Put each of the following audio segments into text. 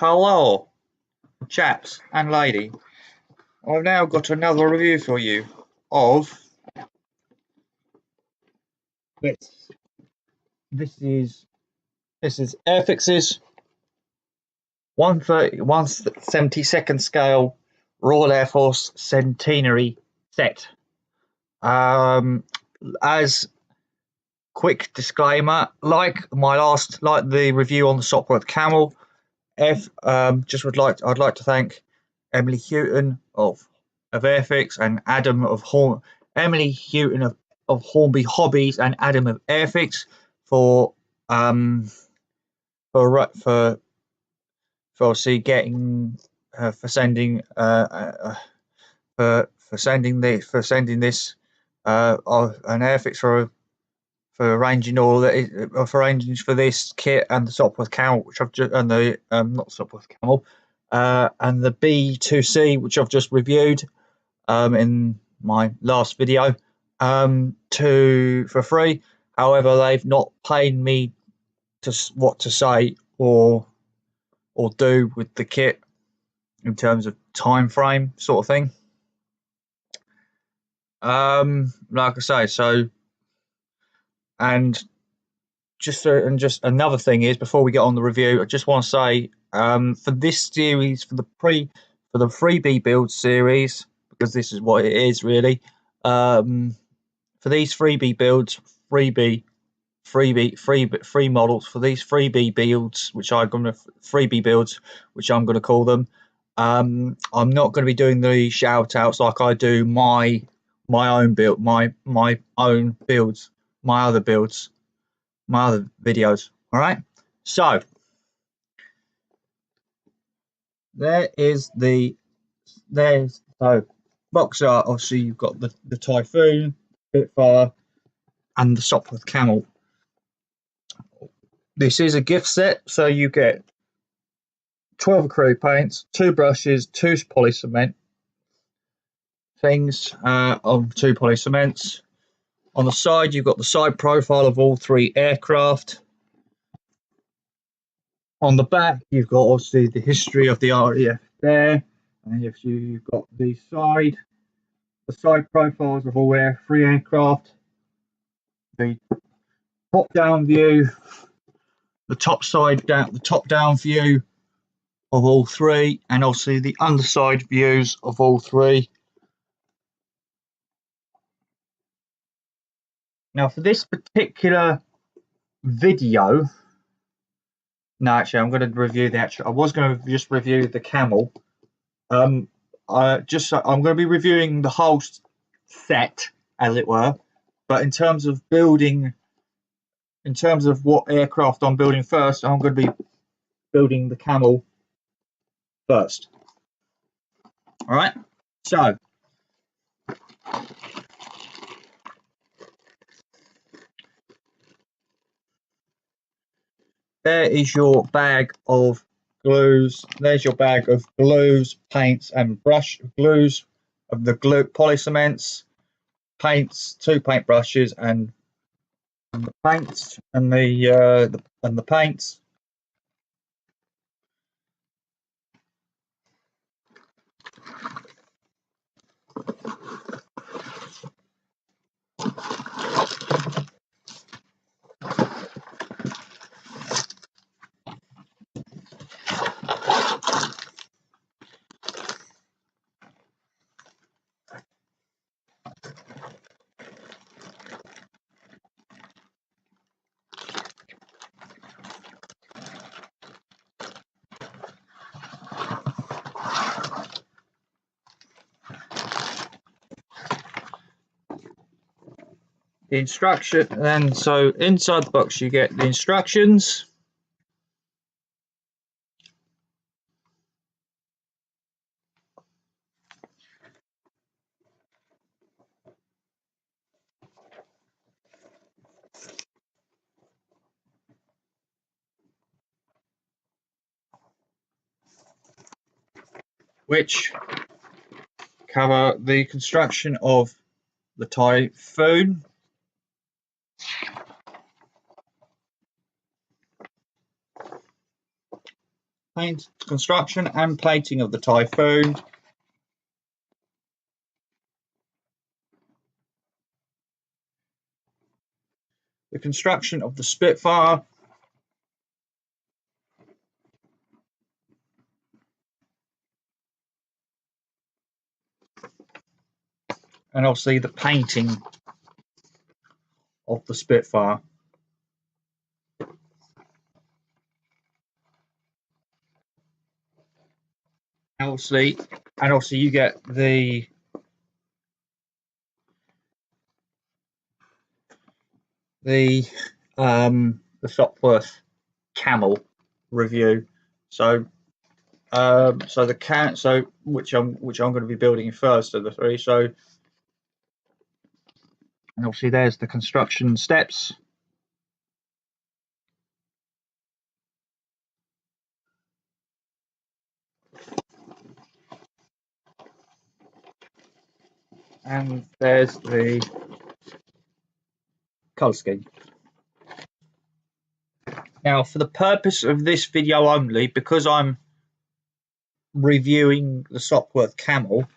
Hello, chaps and lady. I've now got another review for you of this. This is Airfix's 1/72nd scale Royal Air Force centenary set. As quick disclaimer, like the review on the Sopwith Camel, I'd like to thank Emily Houghton of Airfix and Adam of Emily Houghton of Hornby Hobbies and Adam of Airfix for obviously getting for sending sending this an Airfix for arranging all that for arranging for this kit and the Sopwith Camel, which I've just and the not Sopwith Camel and the B2C, which I've just reviewed in my last video for free. However, they've not paid me what to say or do with the kit in terms of time frame sort of thing. Like I say, so and just another thing is, before we get on the review, I just want to say for this series, for the freebie build series, because this is what it is really, for these freebie builds, free models, for these freebie builds, which I'm going to call them, I'm not going to be doing the shout outs like I do my own build, my own builds, my other builds, my other videos. All right, so there's box art. Obviously, you've got the Typhoon, Spitfire, and the Sopwith Camel. This is a gift set, so you get 12 acrylic paints, 2 brushes, 2 poly cement things of 2 poly cements. On the side, you've got the side profile of all 3 aircraft. On the back, you've got obviously the history of the RAF there, and if you've got the side profiles of all 3 aircraft, the top down view, the top down view of all 3, and obviously the underside views of all 3. Now, for this particular video, no, actually, I'm going to review the actual. I was going to just review the Camel. I'm going to be reviewing the whole set, as it were. But in terms of building, in terms of what aircraft I'm building first, I'm going to be building the Camel first. All right. So there is your bag of glues. There's your bag of glues, paints, and brush glues of the poly cements, paints, 2 paint brushes, and the paints and the paints. The instruction, and so inside the box you get the instructions, which cover the construction of the Typhoon, paint, construction and plating of the Typhoon. The construction of the Spitfire. And obviously the painting of the Spitfire. Obviously, you get the Sopwith camel review. So which I'm going to be building first of the three. So, and obviously there's the construction steps. And there's the colour scheme. Now, for the purpose of this video only, because I'm reviewing the Sopwith camel,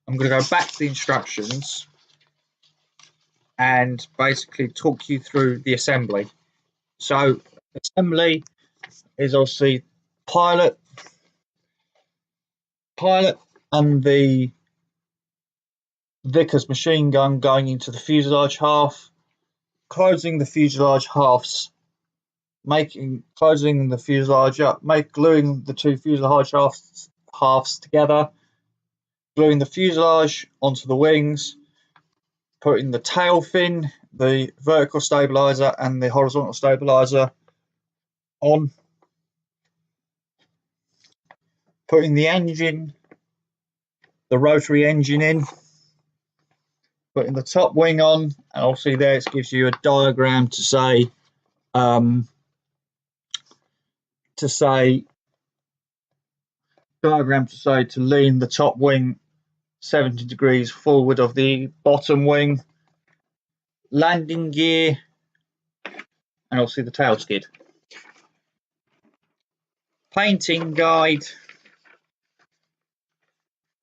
I'm going to go back to the instructions and basically talk you through the assembly. So, assembly is obviously pilot and the Vickers machine gun going into the fuselage half, closing the fuselage halves, closing the fuselage up, gluing the two fuselage halves together, gluing the fuselage onto the wings, putting the tail fin, the vertical stabilizer and the horizontal stabilizer on, putting the engine, the rotary engine in, putting the top wing on, and obviously there it gives you a diagram to say to lean the top wing 70 degrees forward of the bottom wing, landing gear, and obviously the tail skid. Painting guide.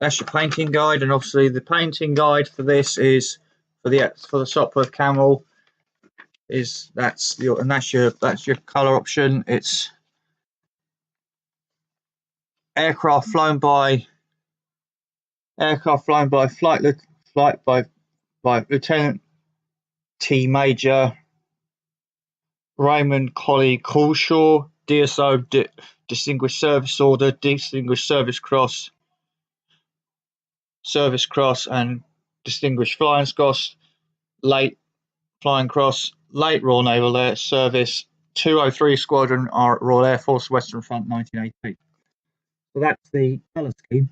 That's your painting guide, and obviously the painting guide for this is for the Sopwith camel that's your color option. It's aircraft flown by Lieutenant T Major Raymond Colley Coulshaw, DSO Distinguished Service Order, Distinguished Service Cross, and Distinguished Flying Cross, late Flying Cross, late Royal Naval Air Service, 203 Squadron, Royal Air Force, Western Front, 1988. So that's the colour scheme.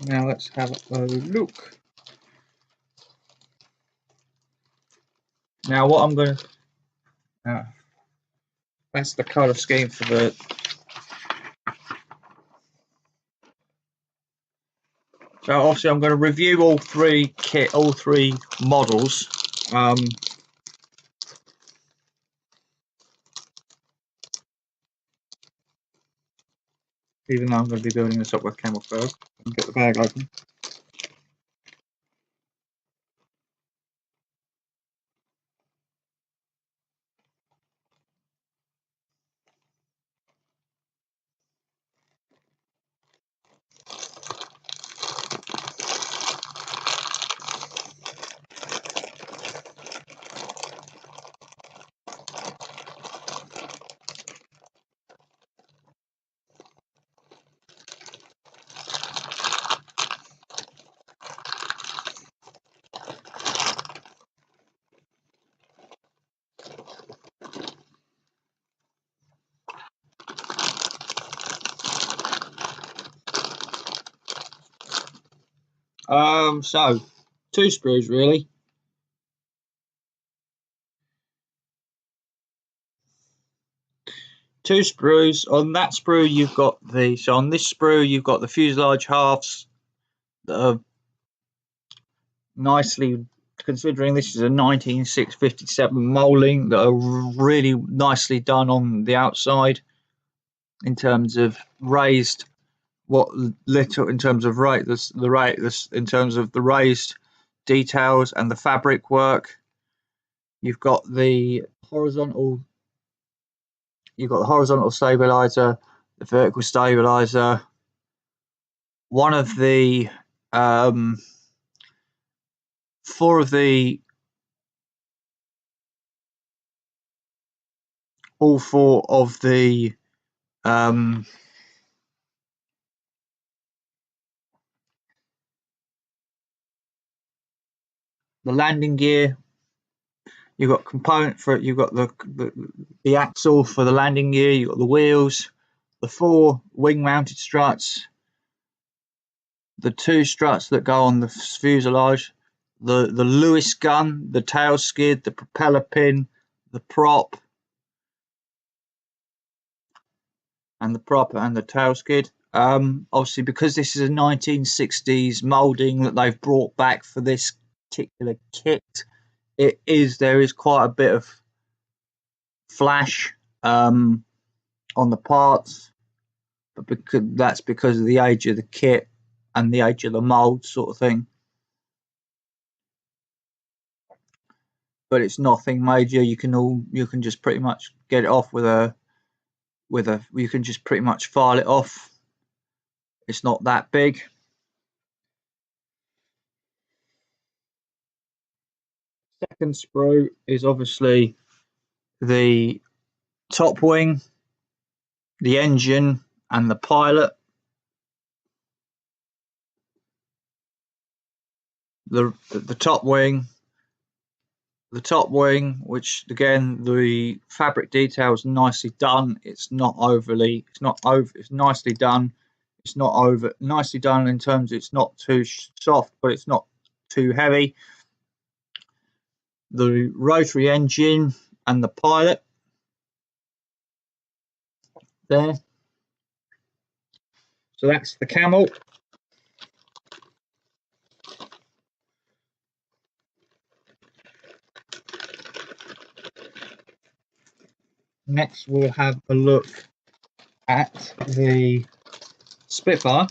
Now let's have a look. Now what I'm going to... that's the colour scheme for the... So obviously I'm going to review all three models. Even though I'm going to be building this up with camel first. And get the bag open. So 2 screws really. 2 sprues. On that sprue you've got on this sprue you've got the fuselage halves that are nicely, considering this is a 1957 molding, that are really nicely done on the outside in terms of raised, in terms of in terms of the raised details and the fabric work. You've got the horizontal stabilizer, the vertical stabilizer. One of the 4 of the all 4 of the the landing gear. You've got component for it. You've got the axle for the landing gear. You've got the wheels, the 4 wing mounted struts, the 2 struts that go on the fuselage, the Lewis gun, the tail skid, the propeller pin, the prop, and the tail skid. Obviously, because this is a 1960s molding that they've brought back for this particular kit, there is quite a bit of flash on the parts, but that's because of the age of the kit and the age of the mold, sort of thing. But it's nothing major. You can just pretty much get it off you can just pretty much file it off. It's not that big. Second sprue is obviously the top wing, the engine, and the pilot. The top wing, which again the fabric details nicely done. It's nicely done. It's not nicely done in terms of it's not too soft, but it's not too heavy. The rotary engine and the pilot there. So that's the Camel. Next we'll have a look at the Spitfire.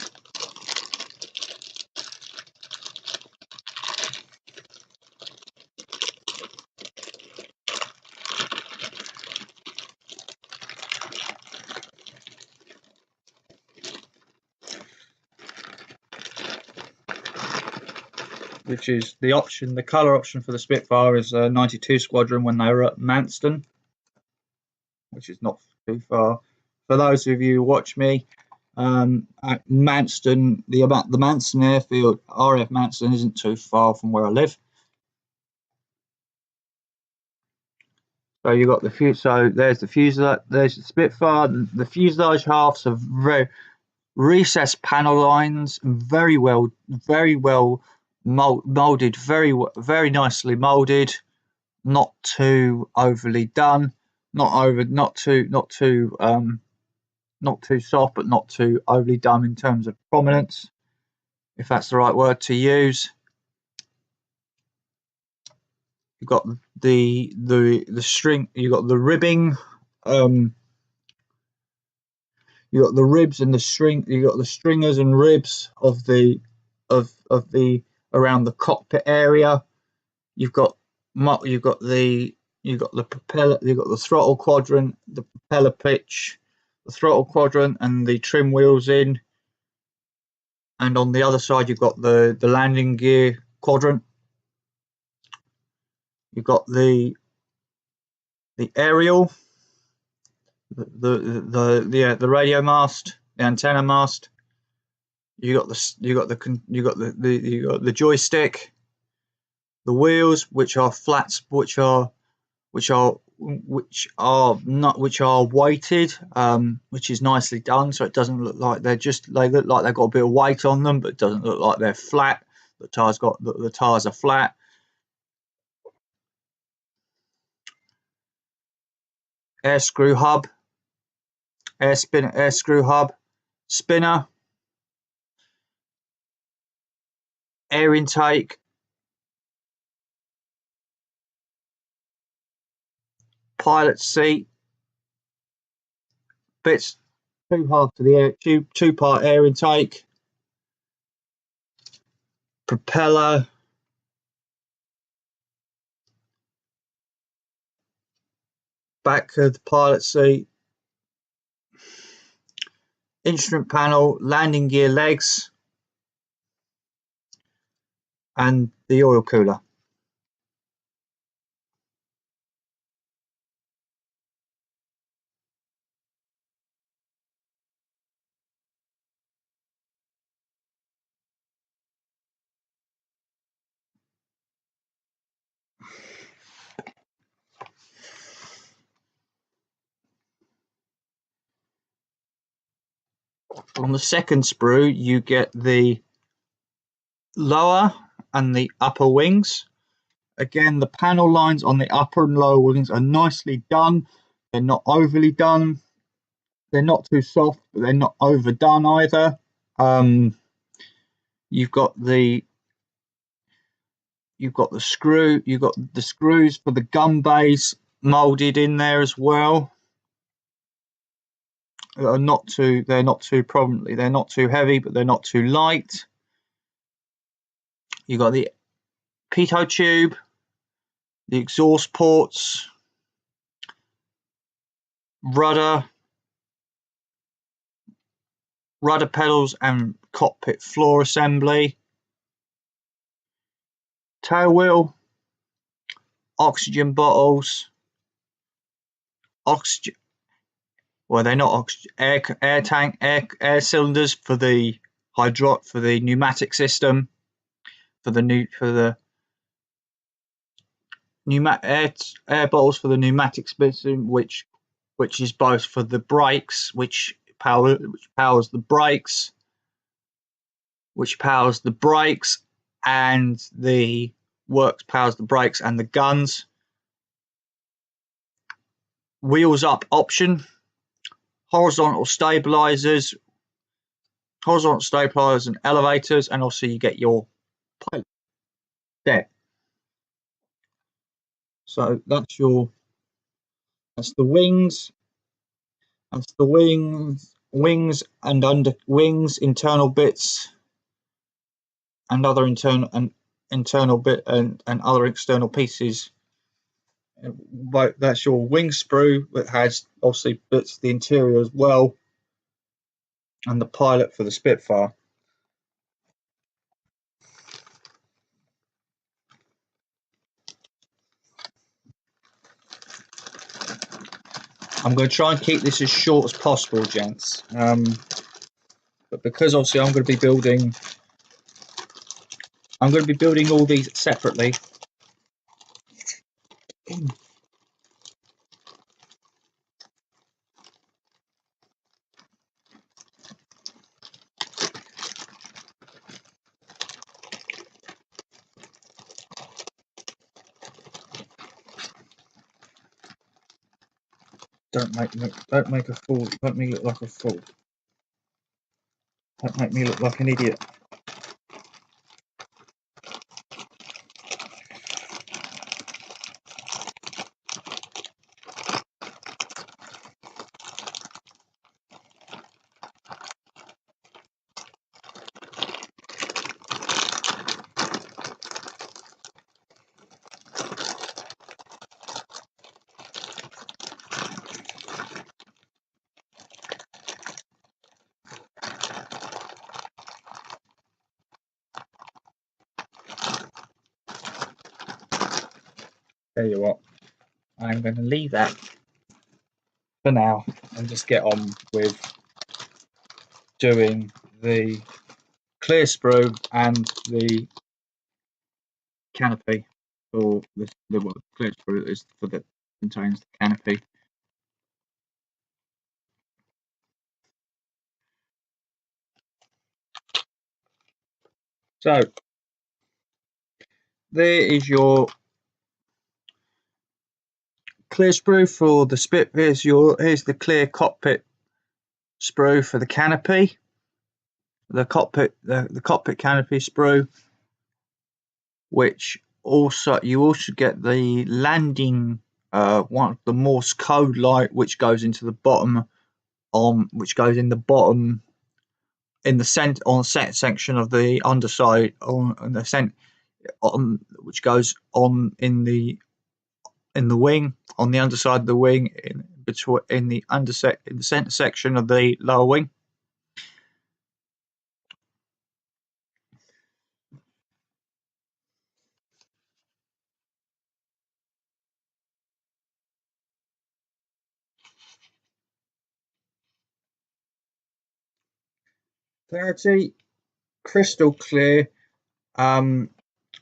Which is the option, the colour option for the Spitfire is 92 Squadron when they were at Manston, which is not too far. For those of you who watch me, at Manston, the Manston airfield, RAF Manston, isn't too far from where I live. So you got there's the fuselage, there's the Spitfire. The fuselage halves are very recessed panel lines, very well molded, very nicely molded, not too overly done, not too soft, but not too overly done in terms of prominence, if that's the right word to use. You've got the string, you've got the ribbing, you got the ribs and the string, you got the stringers and ribs of the around the cockpit area. You've got the propeller, you've got the throttle quadrant, the propeller pitch, the throttle quadrant, and the trim wheels in. And on the other side, you've got the landing gear quadrant. You've got the aerial, the radio mast, the antenna mast. You got the joystick, the wheels, which are flats, which are weighted, which is nicely done, so it doesn't look like they look like they've got a bit of weight on them, but it doesn't look like they're flat. The tires are flat. Air screw hub, air screw hub, spinner, air intake, pilot seat, bits, two halves to the air, two-part air intake, propeller, back of the pilot seat, instrument panel, landing gear legs, and the oil cooler. On the second sprue, you get the lower and the upper wings. Again, the panel lines on the upper and lower wings are nicely done. They're not overly done. They're not too soft, but they're not overdone either. You've got the screws for the gun base molded in there as well. They're not too prominently. They're not too heavy, but they're not too light. You've got the pitot tube, the exhaust ports, rudder pedals and cockpit floor assembly, tail wheel, oxygen bottles, they're not oxygen, air tank, air cylinders for the pneumatic system, air bottles for the pneumatic system, which is both for the brakes, which powers the brakes, and the works powers the brakes and the guns. Wheels up option, horizontal stabilizers and elevators, and also you get your pilot there. So that's the wings. That's the wings and under wings, internal bits, and other internal bit and other external pieces. But that's your wing sprue that has obviously bits of the interior as well, and the pilot for the Spitfire. I'm going to try and keep this as short as possible, gents. But because obviously I'm going to be building all these separately. Don't make a fool. Don't make me look like a fool. Don't make me look like an idiot. Tell you what, I'm going to leave that for now and just get on with doing the clear sprue and the canopy for the clear sprue is for the contains the canopy. So there is your clear sprue for the here's the clear cockpit sprue for the canopy, the cockpit canopy sprue, which also you also get the landing one of the Morse code light, which goes into the bottom which goes in the bottom in the center section of the underside on the which goes on in the wing, on the underside of the wing, in the center section of the lower wing. Clarity, crystal clear.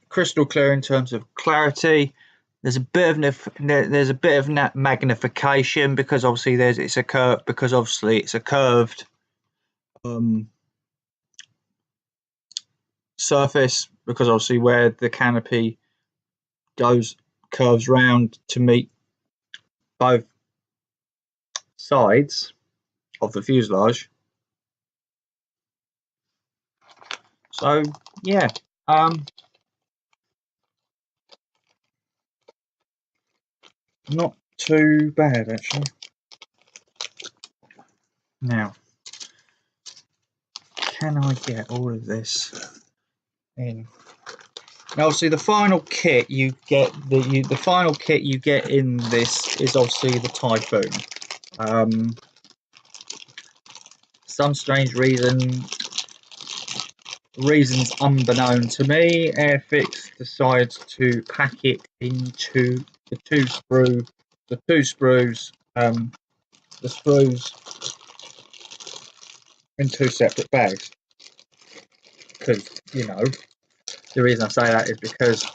Crystal clear in terms of clarity. There's a bit of magnification because obviously it's a curved surface, because obviously where the canopy curves round to meet both sides of the fuselage. So yeah, not too bad actually. Now, can I get all of this in? Now, obviously, the final kit you get in this is obviously the Typhoon. Some strange reasons unbeknown to me, Airfix decides to pack it into the two sprues, in two separate bags. Because, you know, the reason I say that is because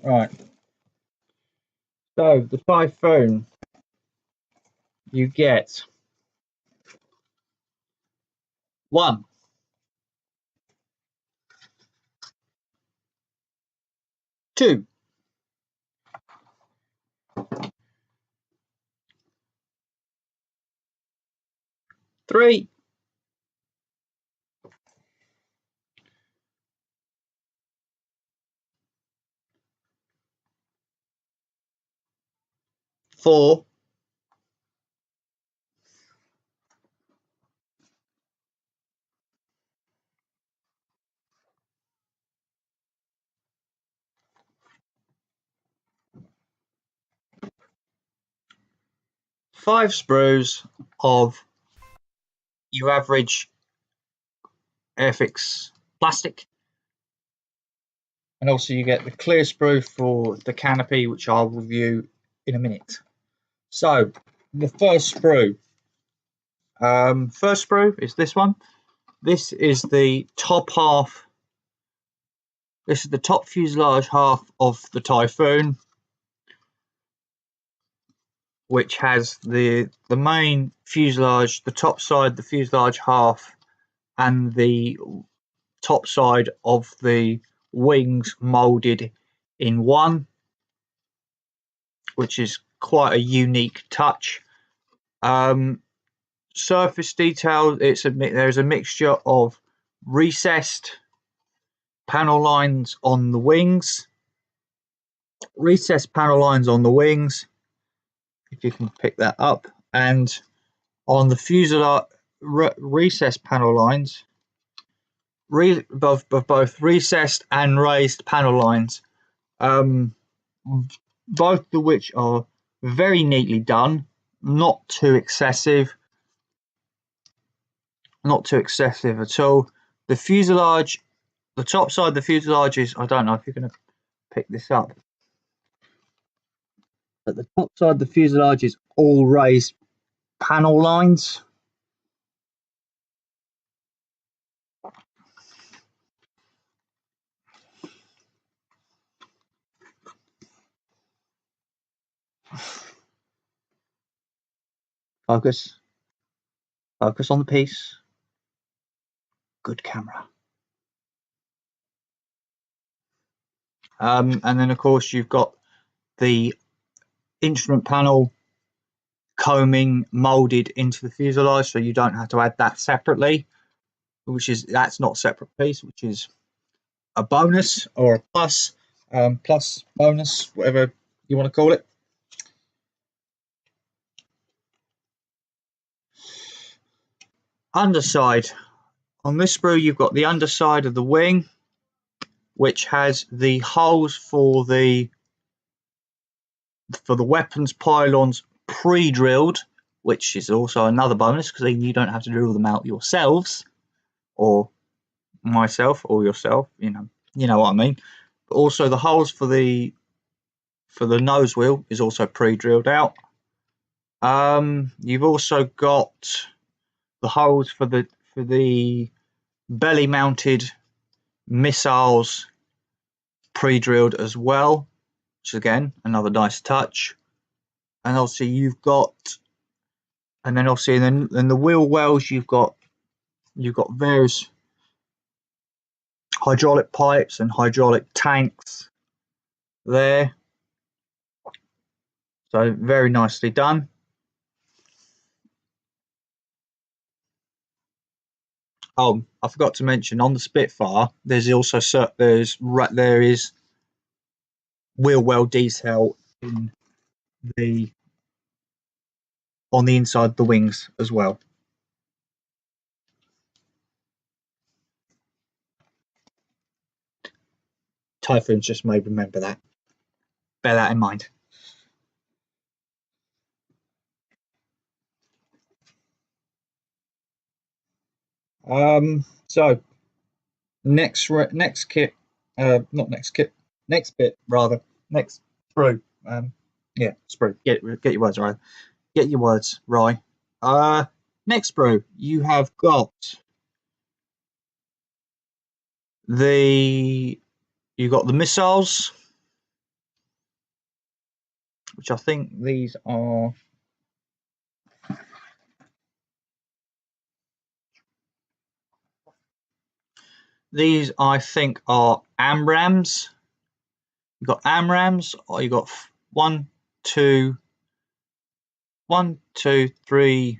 right. So the Typhoon, you get 1, 2, 3, 4, 5 sprues of your average Airfix plastic, and also you get the clear sprue for the canopy, which I'll review in a minute. So the first sprue is this one. This is the top half. This is the top fuselage half of the Typhoon, which has the main fuselage, the top side, the fuselage half, and the top side of the wings molded in one, which is quite a unique touch. Surface detail, there's a mixture of recessed panel lines on the wings, if you can pick that up, and on the fuselage recessed panel lines, both recessed and raised panel lines, both of which are very neatly done, not too excessive at all. The fuselage the top side of the fuselage is, I don't know if you're going to pick this up, but the top side of the fuselage is all raised panel lines. Focus. Focus on the piece. Good camera. And then, of course, you've got the instrument panel coaming molded into the fuselage, so you don't have to add that separately, that's not a separate piece, which is a bonus or a plus, plus bonus, whatever you want to call it. Underside. On this sprue, you've got the underside of the wing, which has the holes for the weapons pylons pre-drilled, which is also another bonus because then you don't have to drill them out yourselves, or myself, or yourself. You know what I mean. But also the holes for the nose wheel is also pre-drilled out. You've also got the holes for the belly mounted missiles pre-drilled as well, which is again another nice touch. And obviously you've got, and then obviously in the wheel wells you've got various hydraulic pipes and hydraulic tanks there, so very nicely done. Oh, I forgot to mention, on the Spitfire there's also there is wheel well detail on the inside of the wings as well. Typhoons just may remember that. Bear that in mind. So next kit, not next kit, next bit rather, next sprue. Yeah, sprue. Get your words right. Get your words right. Next sprue, you have got the missiles, which I think these are. These I think are AMRAAMs. You've got AMRAAMs, or you've got 1, 2, 1, 2, 3,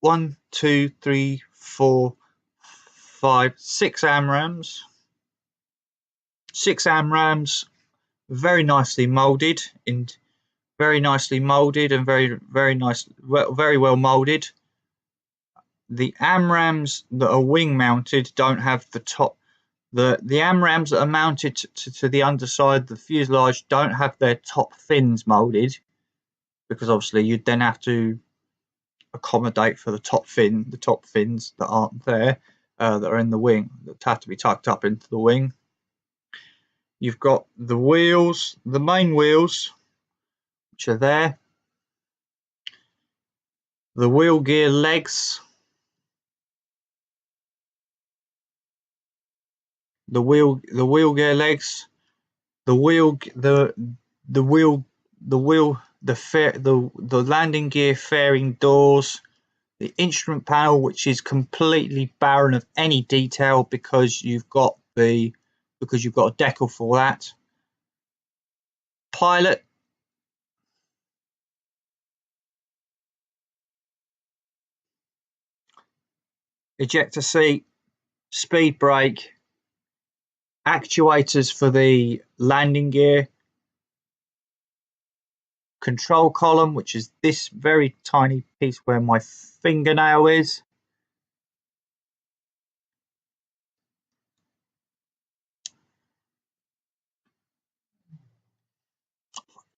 1, 2, 3, 4, 5, 6 AMRAAMs. 6 AMRAAMs, very nicely molded and very well molded. The AMRAAMs that are wing mounted don't have the top. The AMRAAMs that are mounted to the underside of the fuselage don't have their top fins molded, because obviously you'd then have to accommodate for the top fins that aren't there, that are in the wing, that have to be tucked up into the wing. You've got the wheels, the main wheels, which are there. The wheel gear legs. The wheel gear legs. The landing gear fairing doors. The instrument panel, which is completely barren of any detail because you've got a decal for that. Pilot. Ejector seat. Speed brake. Actuators for the landing gear. Control column, which is this very tiny piece where my fingernail is.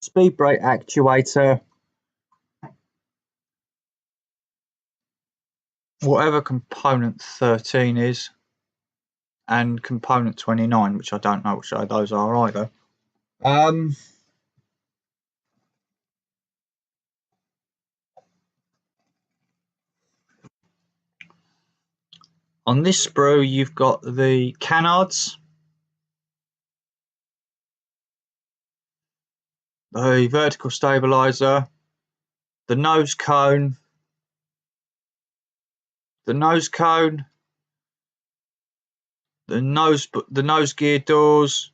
Speed brake actuator. Whatever component 13 is. and component 29, which I don't know which those are either. On this sprue, you've got the canards, the vertical stabilizer, the nose cone, the nose gear doors,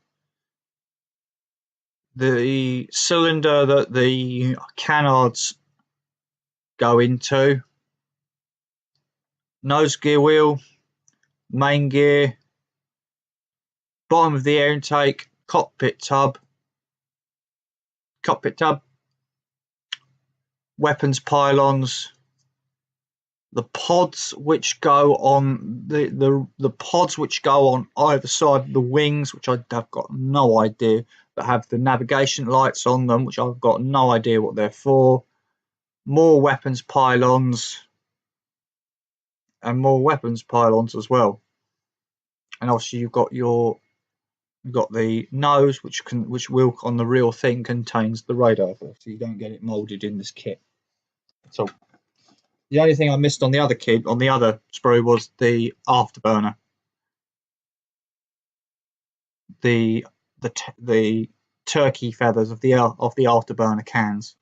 the cylinder that the canards go into, nose gear wheel, main gear, bottom of the air intake, cockpit tub, weapons pylons, the pods which go on the pods which go on either side of the wings, which I've got no idea, that have the navigation lights on them, which I've got no idea what they're for. More weapons pylons and more weapons pylons as well. And obviously you've got the nose, which will on the real thing contains the radar, so you don't get it molded in this kit. So the only thing I missed on the other kit, on the other sprue, was the afterburner, the turkey feathers of the afterburner cans.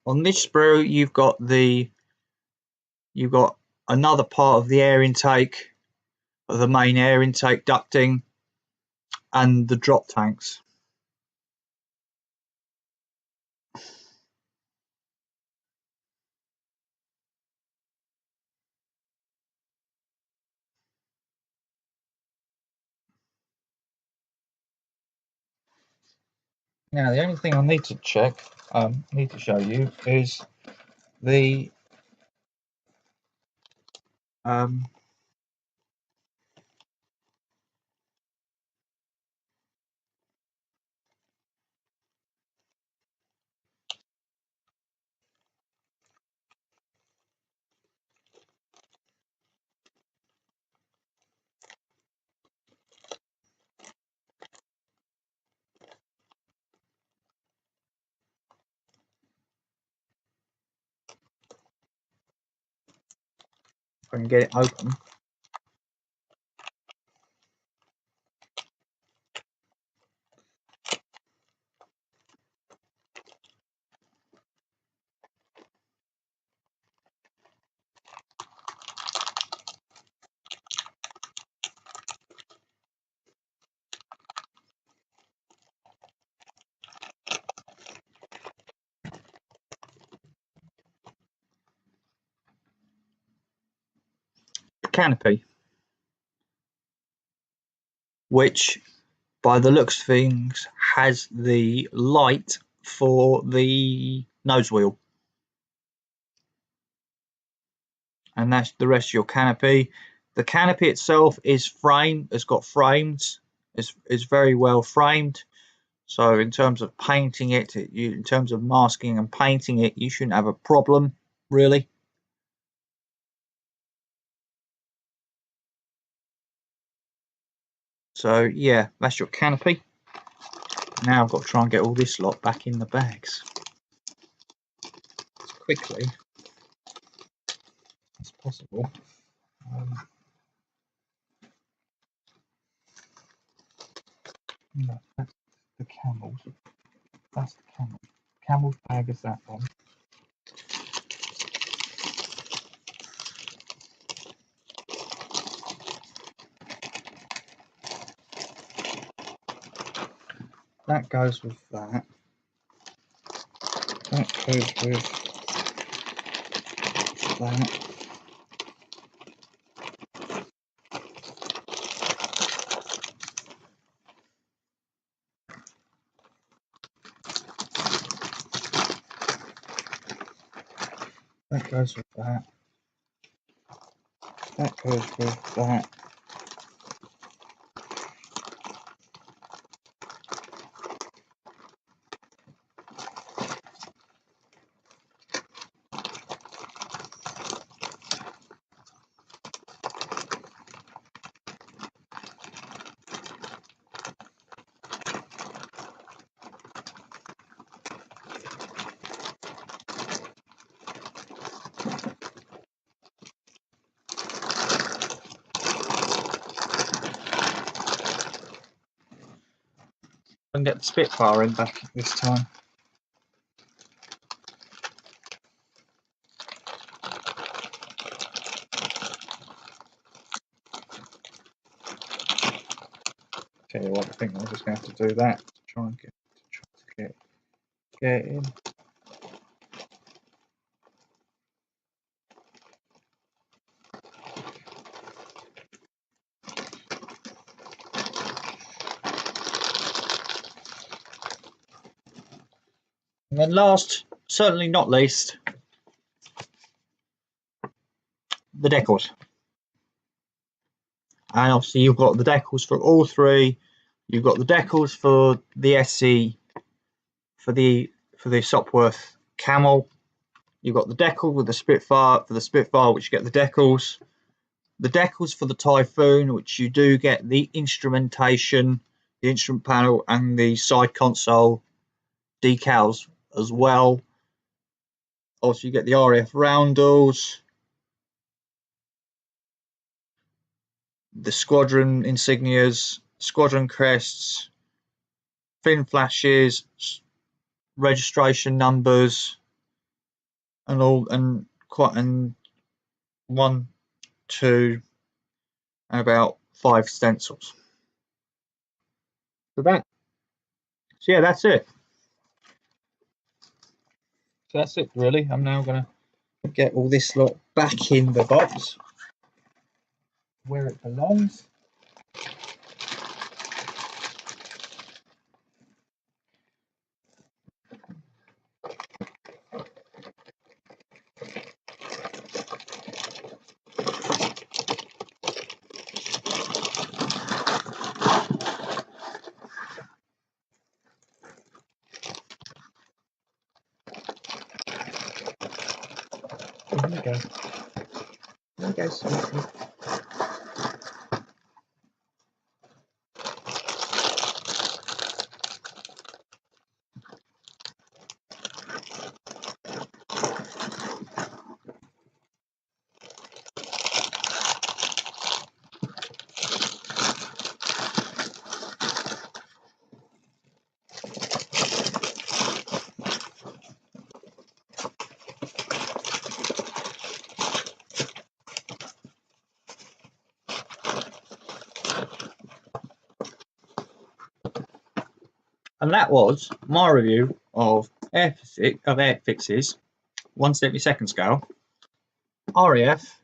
On this sprue, you've got another part of the air intake, of the main air intake ducting, and the drop tanks. Now, the only thing I need to show you is the if I can get it open. Canopy, which by the looks of things has the light for the nose wheel, and that's the rest of your canopy. The canopy itself is got frames, is very well framed, so in terms of painting it, in terms of masking and painting it, you shouldn't have a problem really. So yeah, that's your canopy. Now I've got to try and get all this lot back in the bags as quickly as possible. No, that's the camels. That's the camel. Camel's bag is that one. That goes with that. That goes with that. That goes with that. That goes with that. And get the Spitfire in back this time. Tell you what, I think I'm just going to have to do that to try and get in. And then last, certainly not least, the decals. And obviously you've got the decals for all three. You've got the decals for the SC, for the Sopwith Camel. You've got the decal with the Spitfire for the Spitfire, which you get the decals. The decals for the Typhoon, which you do get the instrumentation, the instrument panel, and the side console decals as well. Also, you get the RF roundels, the squadron insignias, squadron crests, fin flashes, registration numbers, and all, and 1, 2, and about 5 stencils. So yeah, that's it. So that's it, really. I'm now going to get all this lot back in the box where it belongs. Here we go. Here we go, sweetie. And that was my review of airfix's 1/72 scale RAF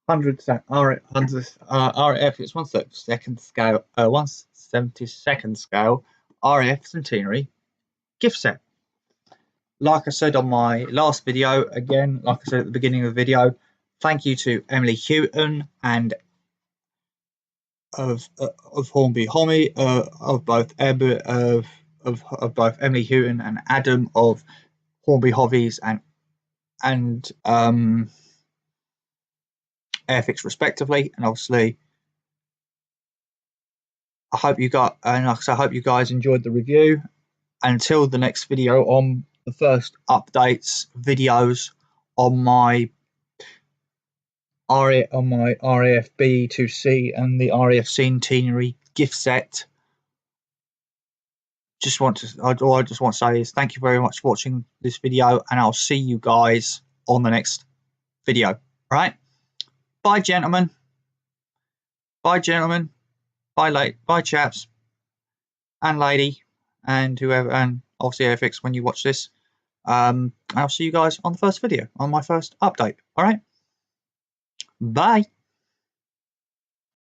100 RAF it's 1/72 scale 1/72 scale RAF Centenary gift set. Like I said on my last video, again, like I said at the beginning of the video, thank you to Emily Houghton and of Hornby Hommy, of both Emily Houghton and Adam of Hornby Hobbies and airfix respectively. And obviously I hope you guys enjoyed the review. Until the next video on the first updates videos on my RAF B2C and the RAF Centenary gift set. All I just want to say is thank you very much for watching this video, and I'll see you guys on the next video. All right, bye gentlemen, bye chaps and lady and whoever, and obviously airfix when you watch this. I'll see you guys on the first video, on my first update. All right, bye.